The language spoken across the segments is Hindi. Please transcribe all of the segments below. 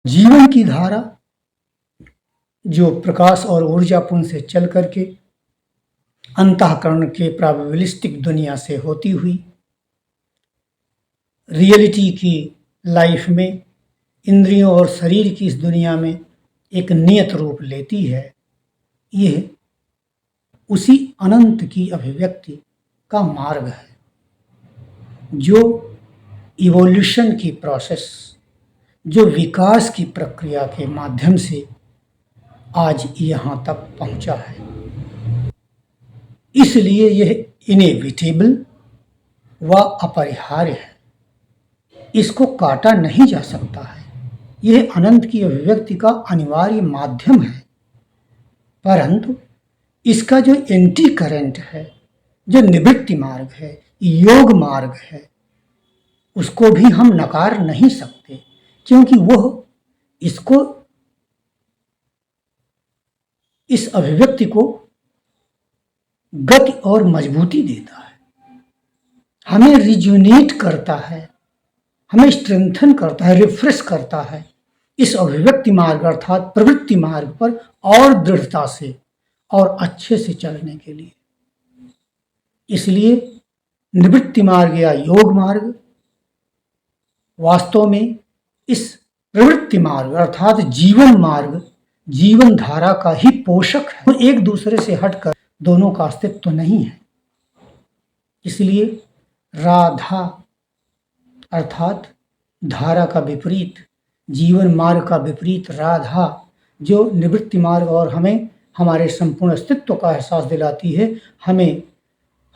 जीवन की धारा जो प्रकाश और ऊर्जापुंज से चल करके अंतःकरण के प्रोबेबिलिस्टिक दुनिया से होती हुई रियलिटी की लाइफ में इंद्रियों और शरीर की इस दुनिया में एक नियत रूप लेती है। यह उसी अनंत की अभिव्यक्ति का मार्ग है जो इवोल्यूशन की प्रोसेस, जो विकास की प्रक्रिया के माध्यम से आज यहाँ तक पहुँचा है। इसलिए यह इनेविटेबल व अपरिहार्य है, इसको काटा नहीं जा सकता है। यह अनंत की अभिव्यक्ति का अनिवार्य माध्यम है, परंतु इसका जो एंटी करंट है, जो निवृत्ति मार्ग है, योग मार्ग है, उसको भी हम नकार नहीं सकते, क्योंकि वह इसको, इस अभिव्यक्ति को गति और मजबूती देता है, हमें रिजुनेट करता है, हमें स्ट्रेंथन करता है, रिफ्रेश करता है इस अभिव्यक्ति मार्ग अर्थात प्रवृत्ति मार्ग पर और दृढ़ता से और अच्छे से चलने के लिए। इसलिए निवृत्ति मार्ग या योग मार्ग वास्तव में इस प्रवृत्ति मार्ग अर्थात जीवन मार्ग, जीवन धारा का ही पोषक है। एक दूसरे से हटकर दोनों का अस्तित्व तो नहीं है। इसलिए राधा अर्थात धारा का विपरीत, जीवन मार्ग का विपरीत राधा, जो निवृत्ति मार्ग और हमें हमारे संपूर्ण अस्तित्व का एहसास दिलाती है, हमें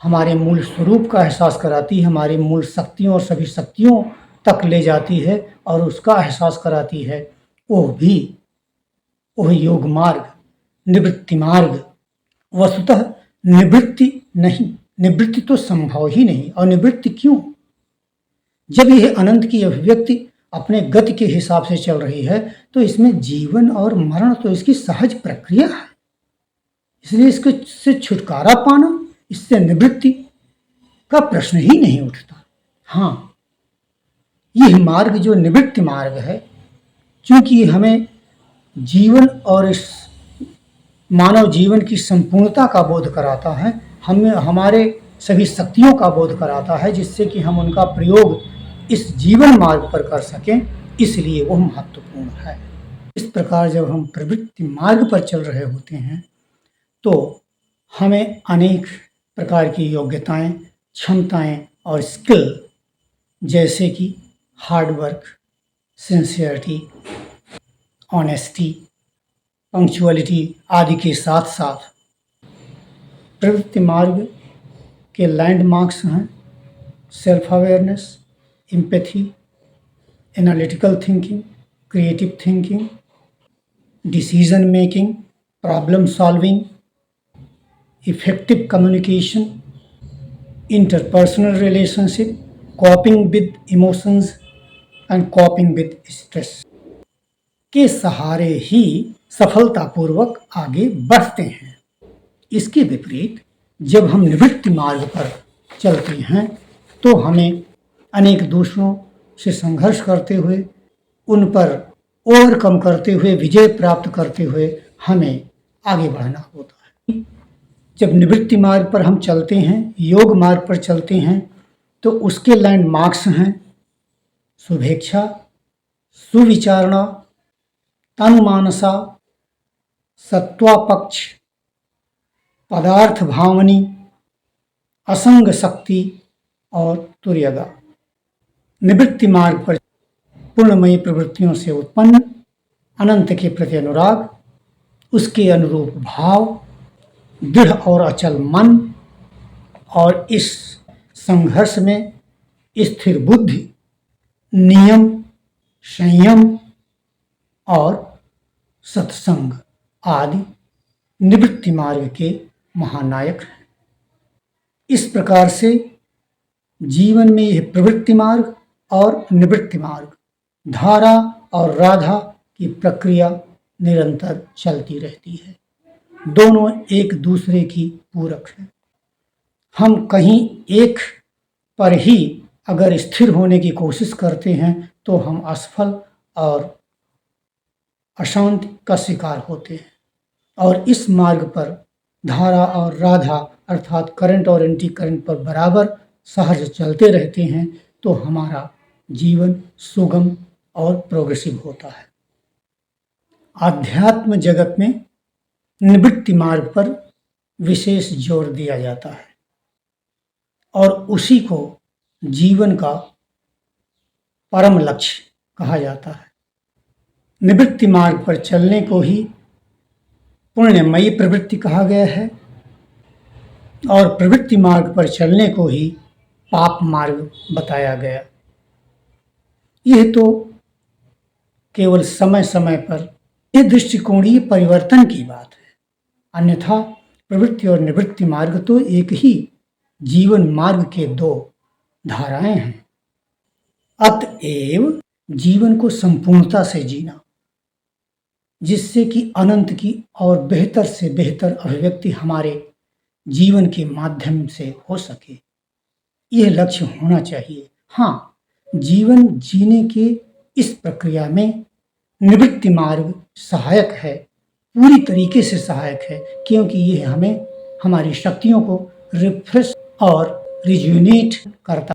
हमारे मूल स्वरूप का एहसास कराती है, हमारी मूल शक्तियों और सभी शक्तियों तक ले जाती है और उसका एहसास कराती है, वह योग मार्ग, निवृत्ति मार्ग। वस्तुतः निवृत्ति नहीं, निवृत्ति तो संभव ही नहीं। और निवृत्ति क्यों? जब यह अनंत की अभिव्यक्ति अपने गति के हिसाब से चल रही है तो इसमें जीवन और मरण तो इसकी सहज प्रक्रिया है। इसलिए इससे छुटकारा पाना, इससे निवृत्ति का प्रश्न ही नहीं उठता। हाँ, यह मार्ग जो निवृत्ति मार्ग है, क्योंकि हमें जीवन और इस मानव जीवन की संपूर्णता का बोध कराता है, हमें हमारे सभी शक्तियों का बोध कराता है, जिससे कि हम उनका प्रयोग इस जीवन मार्ग पर कर सकें, इसलिए वह महत्वपूर्ण है। इस प्रकार जब हम प्रवृत्ति मार्ग पर चल रहे होते हैं तो हमें अनेक प्रकार की योग्यताएं, क्षमताएं और स्किल, जैसे कि hard work, sincerity, honesty, punctuality आदि के साथ साथ प्रवृत्ति मार्ग के लैंडमार्क्स हैं self awareness, empathy, analytical thinking, creative thinking, decision making, problem solving, effective communication, interpersonal relationship, कॉपिंग with emotions and कॉपिंग with stress के सहारे ही सफलतापूर्वक आगे बढ़ते हैं। इसके विपरीत जब हम निवृत्ति मार्ग पर चलते हैं तो हमें अनेक दूसरों से संघर्ष करते हुए, उन पर ओवरकम करते हुए, विजय प्राप्त करते हुए हमें आगे बढ़ना होता है। जब निवृत्ति मार्ग पर हम चलते हैं, योग मार्ग पर चलते हैं, तो उसके लैंडमार्क्स हैं शुभेच्छा, सुविचारणा, तनुमानसा, सत्वापक्ष, पदार्थ भावनी, असंग शक्ति और तुर्यगा। निवृत्ति मार्ग पर पूर्णमयी प्रवृत्तियों से उत्पन्न अनंत के प्रति अनुराग, उसके अनुरूप भाव, दृढ़ और अचल मन और इस संघर्ष में स्थिर बुद्धि, नियम, संयम और सत्संग आदि निवृत्ति मार्ग के महानायक हैं। इस प्रकार से जीवन में यह प्रवृत्ति मार्ग और निवृत्ति मार्ग, धारा और राधा की प्रक्रिया निरंतर चलती रहती है। दोनों एक दूसरे की पूरक हैं। हम कहीं एक पर ही अगर स्थिर होने की कोशिश करते हैं तो हम असफल और अशांति का शिकार होते हैं। और इस मार्ग पर धारा और राधा अर्थात करंट और एंटी करंट पर बराबर सहज चलते रहते हैं तो हमारा जीवन सुगम और प्रोग्रेसिव होता है। आध्यात्म जगत में निवृत्ति मार्ग पर विशेष जोर दिया जाता है और उसी को जीवन का परम लक्ष्य कहा जाता है। निवृत्ति मार्ग पर चलने को ही पुण्यमयी प्रवृत्ति कहा गया है और प्रवृत्ति मार्ग पर चलने को ही पाप मार्ग बताया गया। यह तो केवल समय समय पर यह दृष्टिकोणीय परिवर्तन की बात है, अन्यथा प्रवृत्ति और निवृत्ति मार्ग तो एक ही जीवन मार्ग के दो धाराएं हैं। अतएव जीवन को संपूर्णता से जीना, जिससे कि अनंत की और बेहतर से बेहतर अभिव्यक्ति हमारे जीवन के माध्यम से हो सके, यह लक्ष्य होना चाहिए। हाँ, जीवन जीने के इस प्रक्रिया में निवृत्ति मार्ग सहायक है, पूरी तरीके से सहायक है, क्योंकि यह हमें हमारी शक्तियों को रिफ्रेश और रिजुनेट करता